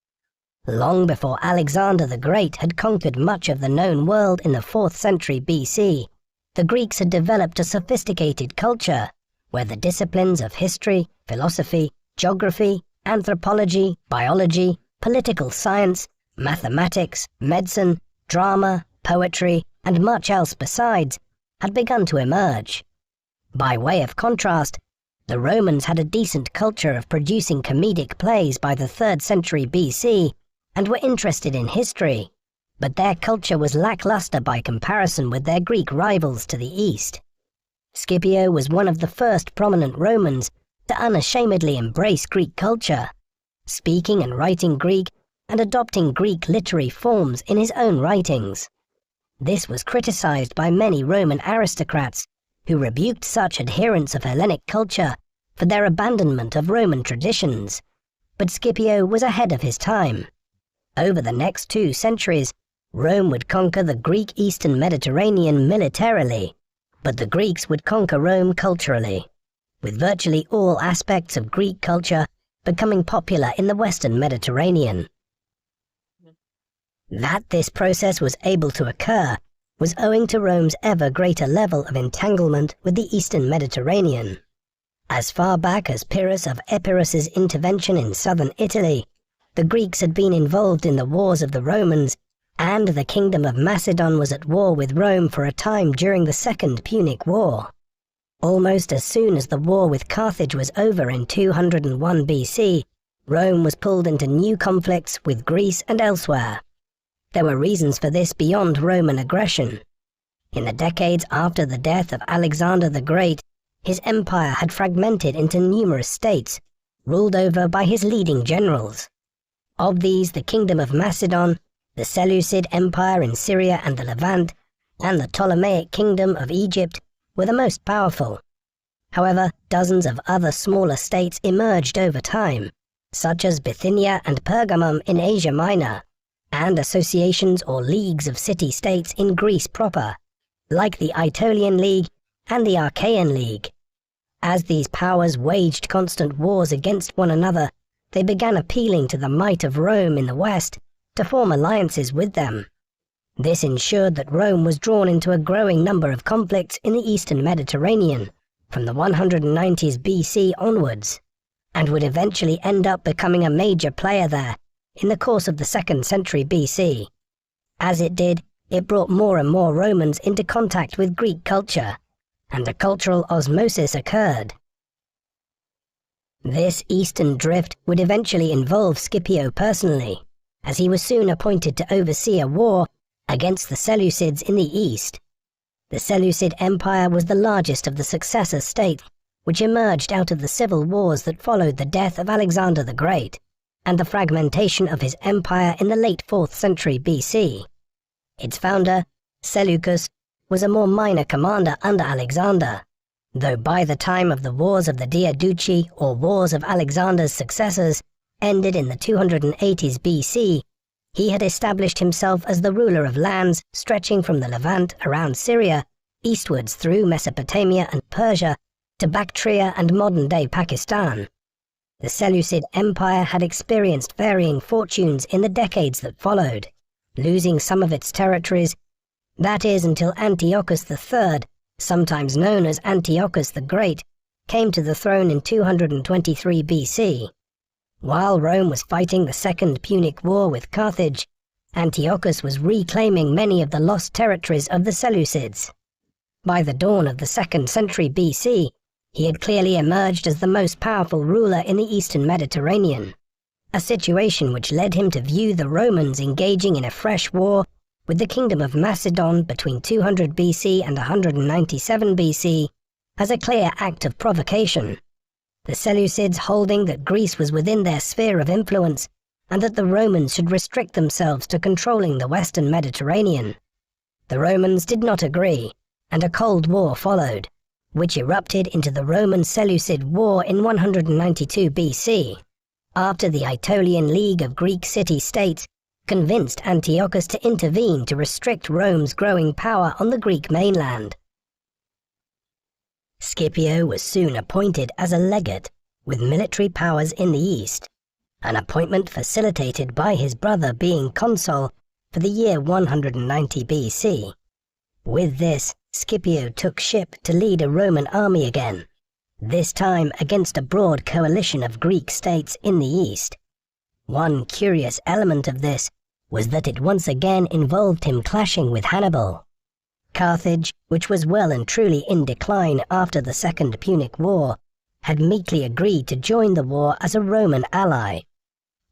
Long before Alexander the Great had conquered much of the known world in the 4th century BC, the Greeks had developed a sophisticated culture where the disciplines of history, philosophy, geography, anthropology, biology, political science, mathematics, medicine, drama, poetry, and much else besides had begun to emerge. By way of contrast, the Romans had a decent culture of producing comedic plays by the 3rd century BC and were interested in history, but their culture was lackluster by comparison with their Greek rivals to the east. Scipio was one of the first prominent Romans to unashamedly embrace Greek culture, speaking and writing Greek and adopting Greek literary forms in his own writings. This was criticized by many Roman aristocrats who rebuked such adherents of Hellenic culture for their abandonment of Roman traditions, but Scipio was ahead of his time. Over the next 2 centuries, Rome would conquer the Greek Eastern Mediterranean militarily, but the Greeks would conquer Rome culturally, with virtually all aspects of Greek culture becoming popular in the Western Mediterranean. That this process was able to occur was owing to Rome's ever greater level of entanglement with the Eastern Mediterranean. As far back as Pyrrhus of Epirus's intervention in southern Italy, the Greeks had been involved in the wars of the Romans, and the Kingdom of Macedon was at war with Rome for a time during the Second Punic War. Almost as soon as the war with Carthage was over in 201 BC, Rome was pulled into new conflicts with Greece and elsewhere. There were reasons for this beyond Roman aggression. In the decades after the death of Alexander the Great, his empire had fragmented into numerous states, ruled over by his leading generals. Of these, the Kingdom of Macedon, the Seleucid Empire in Syria and the Levant, and the Ptolemaic Kingdom of Egypt were the most powerful. However, dozens of other smaller states emerged over time, such as Bithynia and Pergamum in Asia Minor, and associations or leagues of city-states in Greece proper, like the Aetolian League and the Achaean League. As these powers waged constant wars against one another, they began appealing to the might of Rome in the West to form alliances with them. This ensured that Rome was drawn into a growing number of conflicts in the Eastern Mediterranean from the 190s BC onwards, and would eventually end up becoming a major player there in the course of the 2nd century BC. As it did, it brought more and more Romans into contact with Greek culture, and a cultural osmosis occurred. This eastern drift would eventually involve Scipio personally, as he was soon appointed to oversee a war against the Seleucids in the east. The Seleucid Empire was the largest of the successor states which emerged out of the civil wars that followed the death of Alexander the Great and the fragmentation of his empire in the late 4th century BC. Its founder, Seleucus, was a more minor commander under Alexander, though by the time of the Wars of the Diadochi, or Wars of Alexander's successors, ended in the 280s BC, he had established himself as the ruler of lands stretching from the Levant around Syria, eastwards through Mesopotamia and Persia, to Bactria and modern-day Pakistan. The Seleucid Empire had experienced varying fortunes in the decades that followed, losing some of its territories, that is until Antiochus III, sometimes known as Antiochus the Great, came to the throne in 223 BC. While Rome was fighting the Second Punic War with Carthage, Antiochus was reclaiming many of the lost territories of the Seleucids. By the dawn of the 2nd century BC, he had clearly emerged as the most powerful ruler in the eastern Mediterranean, a situation which led him to view the Romans engaging in a fresh war with the Kingdom of Macedon between 200 BC and 197 BC as a clear act of provocation. The Seleucids holding that Greece was within their sphere of influence and that the Romans should restrict themselves to controlling the western Mediterranean. The Romans did not agree, and a Cold War followed, which erupted into the Roman-Seleucid War in 192 BC, after the Aetolian League of Greek city-states convinced Antiochus to intervene to restrict Rome's growing power on the Greek mainland. Scipio was soon appointed as a legate with military powers in the east, an appointment facilitated by his brother being consul for the year 190 BC. With this, Scipio took ship to lead a Roman army again, this time against a broad coalition of Greek states in the east. One curious element of this was that it once again involved him clashing with Hannibal. Carthage, which was well and truly in decline after the Second Punic War, had meekly agreed to join the war as a Roman ally.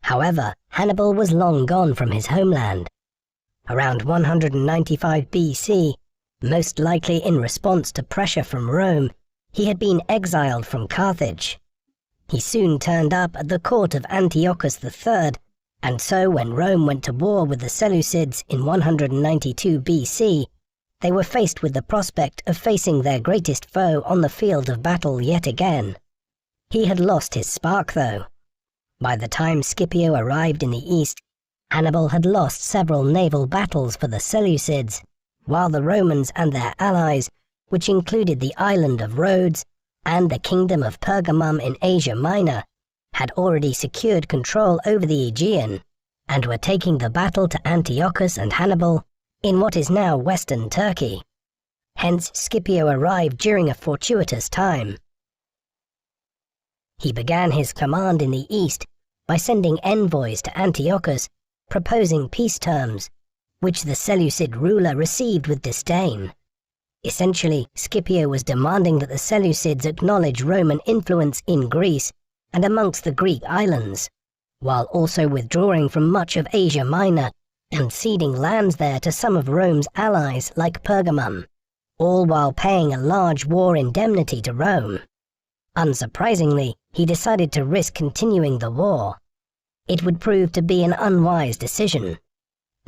However, Hannibal was long gone from his homeland. Around 195 BC, most likely in response to pressure from Rome, he had been exiled from Carthage. He soon turned up at the court of Antiochus III, and so when Rome went to war with the Seleucids in 192 BC, they were faced with the prospect of facing their greatest foe on the field of battle yet again. He had lost his spark, though. By the time Scipio arrived in the east, Hannibal had lost several naval battles for the Seleucids, while the Romans and their allies, which included the island of Rhodes and the kingdom of Pergamum in Asia Minor, had already secured control over the Aegean and were taking the battle to Antiochus and Hannibal in what is now western Turkey. Hence, Scipio arrived during a fortuitous time. He began his command in the east by sending envoys to Antiochus proposing peace terms, which the Seleucid ruler received with disdain. Essentially, Scipio was demanding that the Seleucids acknowledge Roman influence in Greece and amongst the Greek islands, while also withdrawing from much of Asia Minor and ceding lands there to some of Rome's allies like Pergamum, all while paying a large war indemnity to Rome. Unsurprisingly, he decided to risk continuing the war. It would prove to be an unwise decision.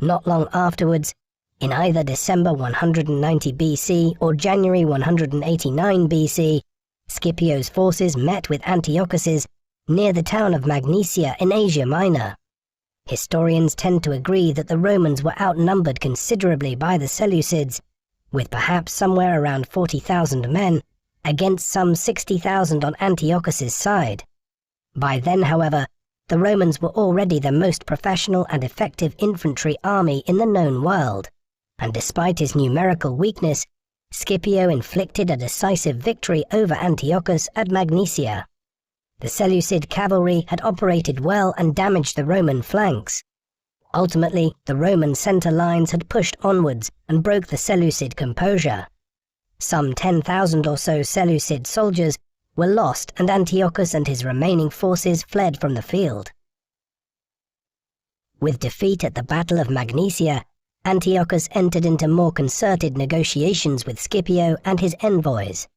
Not long afterwards, in either December 190 BC or January 189 BC, Scipio's forces met with Antiochus's near the town of Magnesia in Asia Minor. Historians tend to agree that the Romans were outnumbered considerably by the Seleucids, with perhaps somewhere around 40,000 men against some 60,000 on Antiochus's side. By then, however, the Romans were already the most professional and effective infantry army in the known world, and despite his numerical weakness, Scipio inflicted a decisive victory over Antiochus at Magnesia. The Seleucid cavalry had operated well and damaged the Roman flanks. Ultimately, the Roman center lines had pushed onwards and broke the Seleucid composure. Some 10,000 or so Seleucid soldiers were lost, and Antiochus and his remaining forces fled from the field. With defeat at the Battle of Magnesia, Antiochus entered into more concerted negotiations with Scipio and his envoys.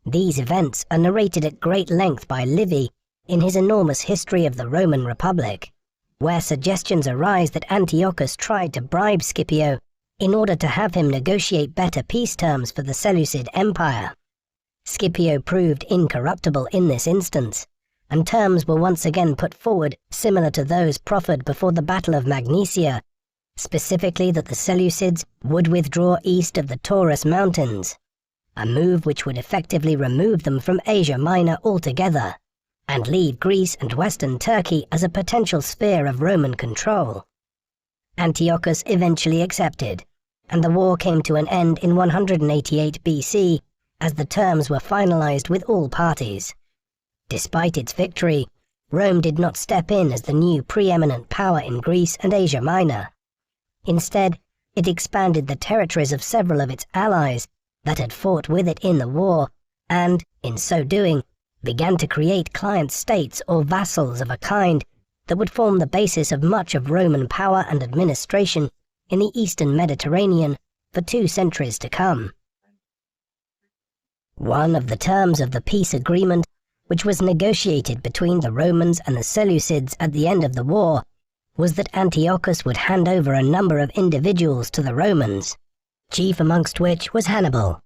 These events are narrated at great length by Livy in his enormous history of the Roman Republic, where suggestions arise that Antiochus tried to bribe Scipio in order to have him negotiate better peace terms for the Seleucid Empire. Scipio proved incorruptible in this instance, and terms were once again put forward similar to those proffered before the Battle of Magnesia, specifically that the Seleucids would withdraw east of the Taurus Mountains, a move which would effectively remove them from Asia Minor altogether, and leave Greece and western Turkey as a potential sphere of Roman control. Antiochus eventually accepted, and the war came to an end in 188 BC as the terms were finalized with all parties. Despite its victory, Rome did not step in as the new preeminent power in Greece and Asia Minor. Instead, it expanded the territories of several of its allies that had fought with it in the war, and, in so doing, began to create client states or vassals of a kind that would form the basis of much of Roman power and administration in the eastern Mediterranean for 2 centuries to come. One of the terms of the peace agreement, which was negotiated between the Romans and the Seleucids at the end of the war, was that Antiochus would hand over a number of individuals to the Romans, chief amongst which was Hannibal.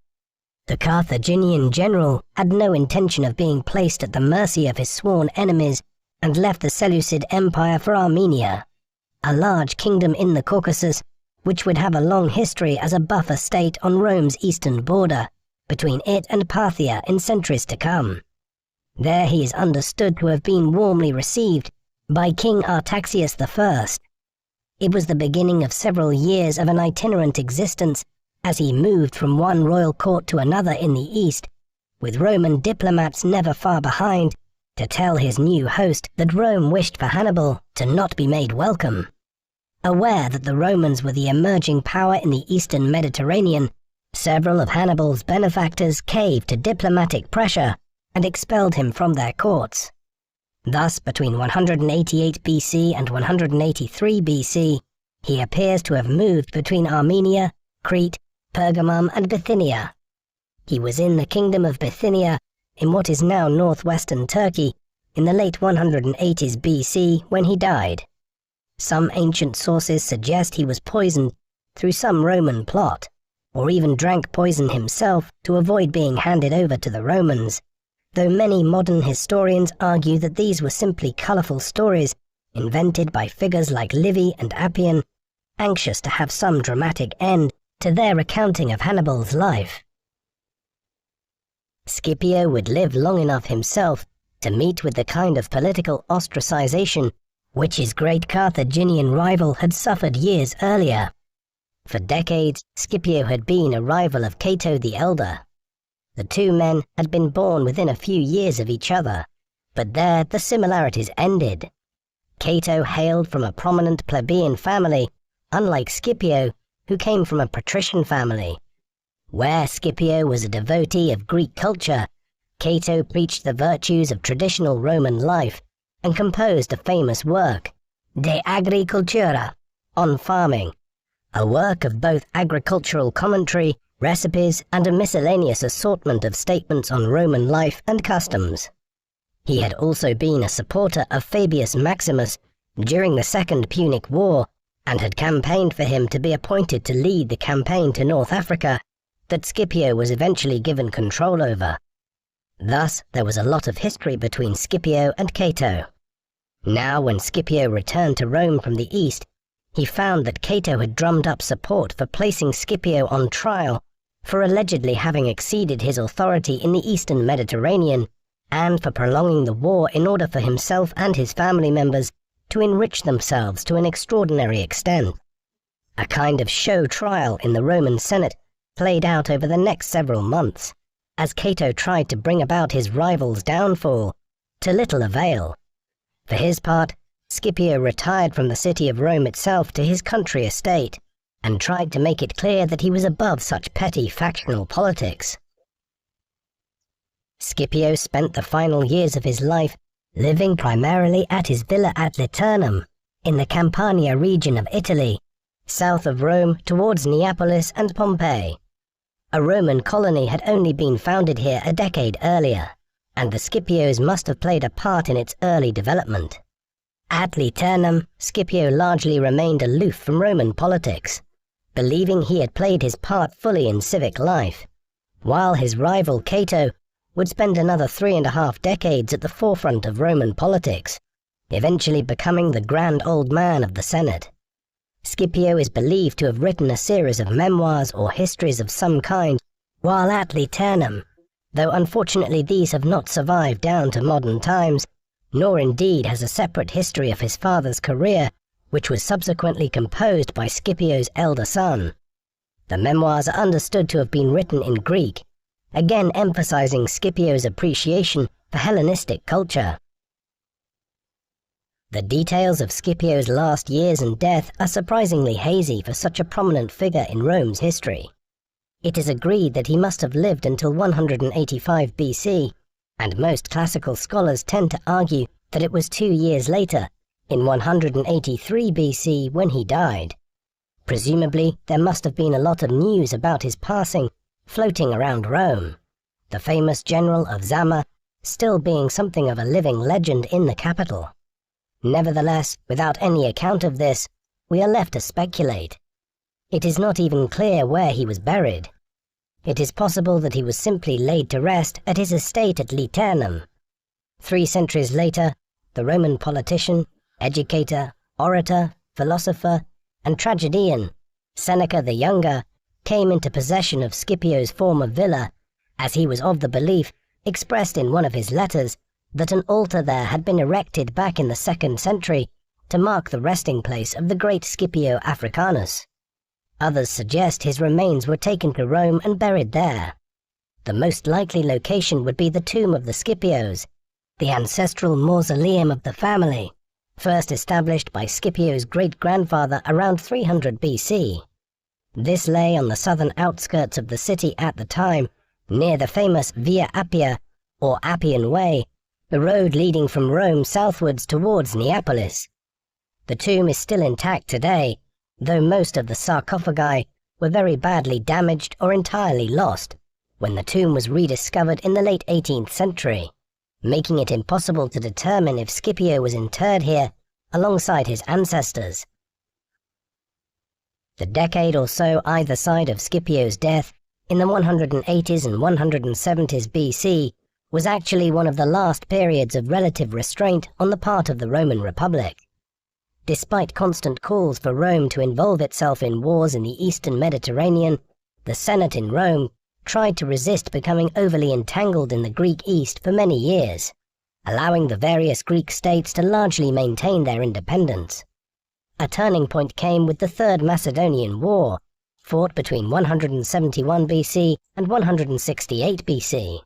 The Carthaginian general had no intention of being placed at the mercy of his sworn enemies and left the Seleucid Empire for Armenia, a large kingdom in the Caucasus which would have a long history as a buffer state on Rome's eastern border between it and Parthia in centuries to come. There he is understood to have been warmly received by King Artaxius I. It was the beginning of several years of an itinerant existence as he moved from one royal court to another in the east, with Roman diplomats never far behind to tell his new host that Rome wished for Hannibal to not be made welcome. Aware that the Romans were the emerging power in the eastern Mediterranean, several of Hannibal's benefactors caved to diplomatic pressure and expelled him from their courts. Thus, between 188 BC and 183 BC, he appears to have moved between Armenia, Crete, Pergamum and Bithynia. He was in the kingdom of Bithynia, in what is now northwestern Turkey, in the late 180s BC when he died. Some ancient sources suggest he was poisoned through some Roman plot, or even drank poison himself to avoid being handed over to the Romans, though many modern historians argue that these were simply colourful stories invented by figures like Livy and Appian, anxious to have some dramatic end to their recounting of Hannibal's life. Scipio would live long enough himself to meet with the kind of political ostracization which his great Carthaginian rival had suffered years earlier. For decades, Scipio had been a rival of Cato the Elder. The two men had been born within a few years of each other, but there the similarities ended. Cato hailed from a prominent plebeian family, unlike Scipio, who came from a patrician family. Where Scipio was a devotee of Greek culture, Cato preached the virtues of traditional Roman life and composed a famous work, De Agricultura, on farming, a work of both agricultural commentary, recipes, and a miscellaneous assortment of statements on Roman life and customs. He had also been a supporter of Fabius Maximus during the Second Punic War and had campaigned for him to be appointed to lead the campaign to North Africa that Scipio was eventually given control over. Thus, there was a lot of history between Scipio and Cato. Now, when Scipio returned to Rome from the east, he found that Cato had drummed up support for placing Scipio on trial for allegedly having exceeded his authority in the eastern Mediterranean and for prolonging the war in order for himself and his family members to enrich themselves to an extraordinary extent. A kind of show trial in the Roman Senate played out over the next several months, as Cato tried to bring about his rival's downfall, to little avail. For his part, Scipio retired from the city of Rome itself to his country estate, and tried to make it clear that he was above such petty factional politics. Scipio spent the final years of his life living primarily at his villa at Liternum, in the Campania region of Italy, south of Rome towards Neapolis and Pompeii. A Roman colony had only been founded here a decade earlier, and the Scipios must have played a part in its early development. At Liternum, Scipio largely remained aloof from Roman politics, believing he had played his part fully in civic life, while his rival Cato would spend another 3.5 decades at the forefront of Roman politics, eventually becoming the grand old man of the Senate. Scipio is believed to have written a series of memoirs or histories of some kind while at Liternum, though unfortunately these have not survived down to modern times, nor indeed has a separate history of his father's career, which was subsequently composed by Scipio's elder son. The memoirs are understood to have been written in Greek, again emphasizing Scipio's appreciation for Hellenistic culture. The details of Scipio's last years and death are surprisingly hazy for such a prominent figure in Rome's history. It is agreed that he must have lived until 185 BC, and most classical scholars tend to argue that it was 2 years later, in 183 BC, when he died. Presumably, there must have been a lot of news about his passing floating around Rome, the famous general of Zama still being something of a living legend in the capital. Nevertheless, without any account of this, we are left to speculate. It is not even clear where he was buried. It is possible that he was simply laid to rest at his estate at Liternum. 3 centuries later, the Roman politician, educator, orator, philosopher, and tragedian, Seneca the Younger, came into possession of Scipio's former villa, as he was of the belief, expressed in one of his letters, that an altar there had been erected back in the 2nd century to mark the resting place of the great Scipio Africanus. Others suggest his remains were taken to Rome and buried there. The most likely location would be the tomb of the Scipios, the ancestral mausoleum of the family, first established by Scipio's great-grandfather around 300 BC. This lay on the southern outskirts of the city at the time, near the famous Via Appia, or Appian Way, the road leading from Rome southwards towards Neapolis. The tomb is still intact today, though most of the sarcophagi were very badly damaged or entirely lost when the tomb was rediscovered in the late 18th century, making it impossible to determine if Scipio was interred here alongside his ancestors. The decade or so either side of Scipio's death, in the 180s and 170s BC, was actually one of the last periods of relative restraint on the part of the Roman Republic. Despite constant calls for Rome to involve itself in wars in the eastern Mediterranean, the Senate in Rome tried to resist becoming overly entangled in the Greek East for many years, allowing the various Greek states to largely maintain their independence. A turning point came with the Third Macedonian War, fought between 171 BC and 168 BC.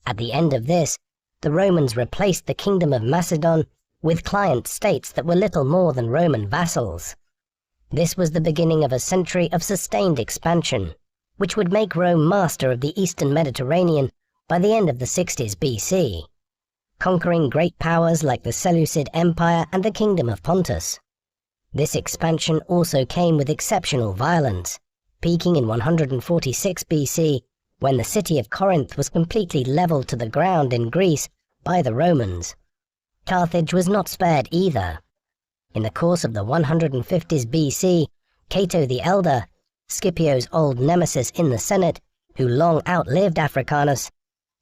At the end of this, the Romans replaced the Kingdom of Macedon with client states that were little more than Roman vassals. This was the beginning of a century of sustained expansion, which would make Rome master of the eastern Mediterranean by the end of the 60s BC, conquering great powers like the Seleucid Empire and the Kingdom of Pontus. This expansion also came with exceptional violence, peaking in 146 BC, when the city of Corinth was completely leveled to the ground in Greece by the Romans. Carthage was not spared either. In the course of the 150s BC, Cato the Elder, Scipio's old nemesis in the Senate, who long outlived Africanus,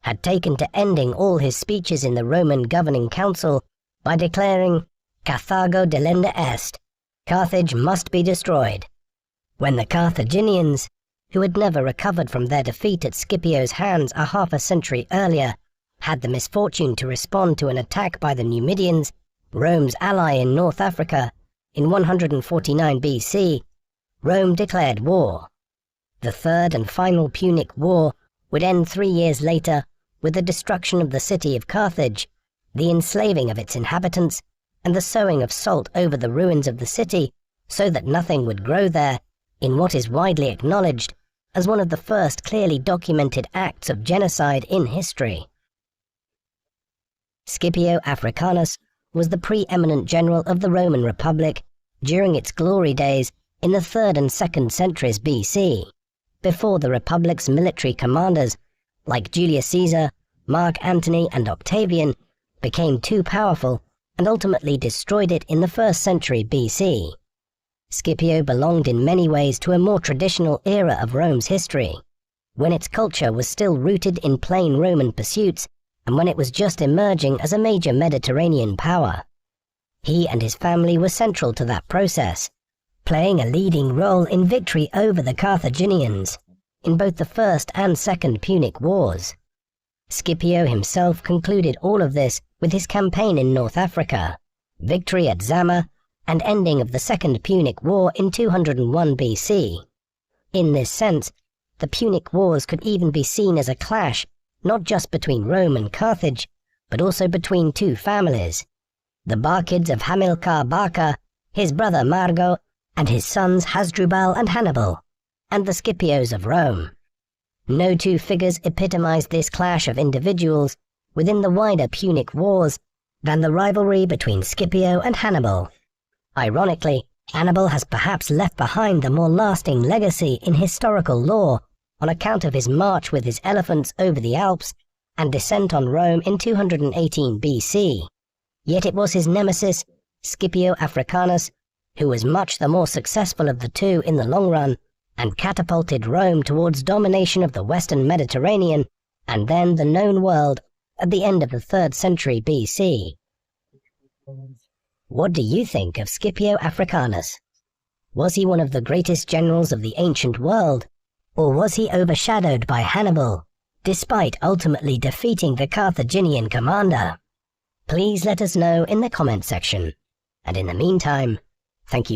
had taken to ending all his speeches in the Roman governing council by declaring, "Carthago delenda est," Carthage must be destroyed. When the Carthaginians, who had never recovered from their defeat at Scipio's hands a half a century earlier, had the misfortune to respond to an attack by the Numidians, Rome's ally in North Africa, in 149 BC, Rome declared war. The third and final Punic War would end 3 years later with the destruction of the city of Carthage, the enslaving of its inhabitants, and the sowing of salt over the ruins of the city so that nothing would grow there, in what is widely acknowledged as one of the first clearly documented acts of genocide in history. Scipio Africanus was the preeminent general of the Roman Republic during its glory days in the 3rd and 2nd centuries BC, before the Republic's military commanders like Julius Caesar, Mark Antony and Octavian became too powerful and ultimately destroyed it in the 1st century BC. Scipio belonged in many ways to a more traditional era of Rome's history, when its culture was still rooted in plain Roman pursuits and when it was just emerging as a major Mediterranean power. He and his family were central to that process, playing a leading role in victory over the Carthaginians in both the First and Second Punic Wars. Scipio himself concluded all of this with his campaign in North Africa, victory at Zama, and ending of the Second Punic War in 201 BC. In this sense, the Punic Wars could even be seen as a clash not just between Rome and Carthage, but also between two families, the Barcids of Hamilcar Barca, his brother Margo, and his sons Hasdrubal and Hannibal, and the Scipios of Rome. No two figures epitomized this clash of individuals within the wider Punic Wars than the rivalry between Scipio and Hannibal. Ironically, Hannibal has perhaps left behind the more lasting legacy in historical lore on account of his march with his elephants over the Alps and descent on Rome in 218 BC. Yet it was his nemesis, Scipio Africanus, who was much the more successful of the two in the long run and catapulted Rome towards domination of the Western Mediterranean and then the known world at the end of the 3rd century BC. What do you think of Scipio Africanus? Was he one of the greatest generals of the ancient world, or was he overshadowed by Hannibal, despite ultimately defeating the Carthaginian commander? Please let us know in the comment section. And in the meantime, thank you